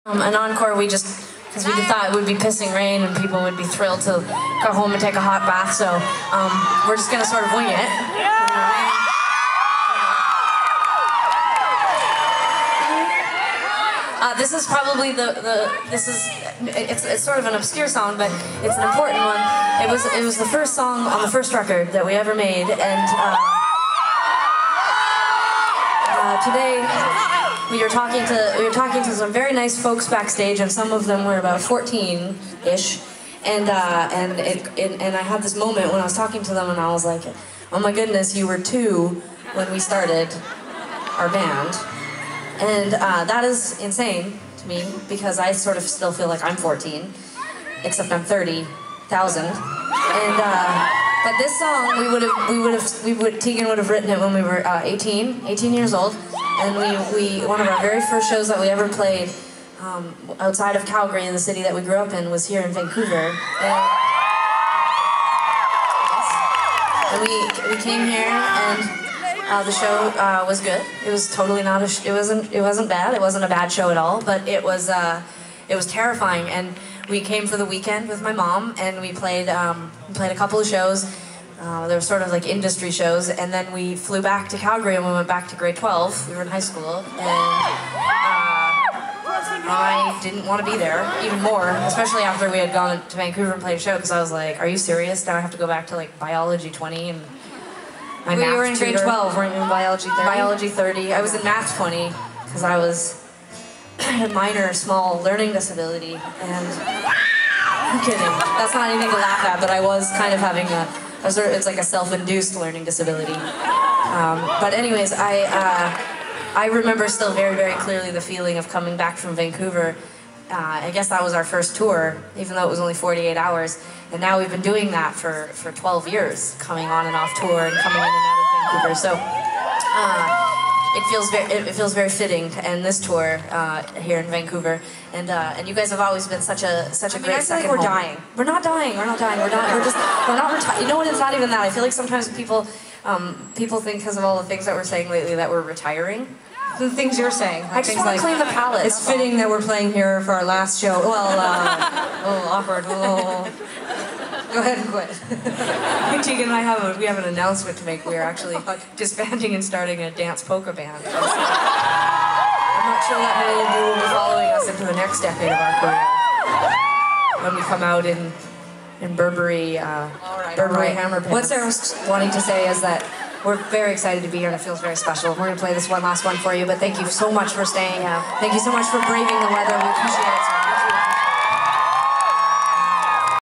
An encore, because we thought it would be pissing rain and people would be thrilled to go home and take a hot bath, so we're just gonna sort of wing it. This is probably it's sort of an obscure song, but it's an important one. It was the first song on the first record that we ever made, and today we were talking to some very nice folks backstage, and some of them were about 14-ish, and I had this moment when I was talking to them, and I was like, oh my goodness, you were 2 when we started our band. And that is insane to me, because I sort of still feel like I'm 14, except I'm 30,000. And but this song, Tegan would have written it when we were 18 years old, and one of our very first shows that we ever played outside of Calgary, in the city that we grew up in, was here in Vancouver. And we came here, and the show was good. It was totally not it wasn't bad. It wasn't a bad show at all, but it was terrifying. And we came for the weekend with my mom, and we played a couple of shows. They were sort of like industry shows, and then we flew back to Calgary, and we went back to grade 12. We were in high school, and I didn't want to be there even more, especially after we had gone to Vancouver and played a show, because I was like, are you serious? Now I have to go back to like biology 20 and my math were in grade tutor. 12, weren't you in biology 30? Biology 30. I was in math 20 because I had a minor small learning disability, and I'm kidding. That's not anything to laugh at, but I was kind of having it's like a self-induced learning disability. But anyways, I remember still very, very clearly the feeling of coming back from Vancouver. I guess that was our first tour, even though it was only 48 hours. And now we've been doing that for 12 years, coming on and off tour and coming in and out of Vancouver. So it feels very fitting to end this tour here in Vancouver. And you guys have always been such a great second home. We're dying. We're not dying. We're not dying. We're not retired. You know what? It's not even that. I feel like sometimes people think, because of all the things that we're saying lately, that we're retiring. The things you're saying. Like I just want to clean the palate. It's fitting that we're playing here for our last show. Well, awkward. Go ahead and quit. Tegan and I we have an announcement to make. We are actually disbanding and starting a dance polka band. I'm not sure that many of you will be following us into the next decade of our career when we come out in Burberry hammer pants. What Sarah's wanting to say is that we're very excited to be here, and it feels very special. We're going to play this one last one for you, but thank you so much for staying. Thank you so much for braving the weather.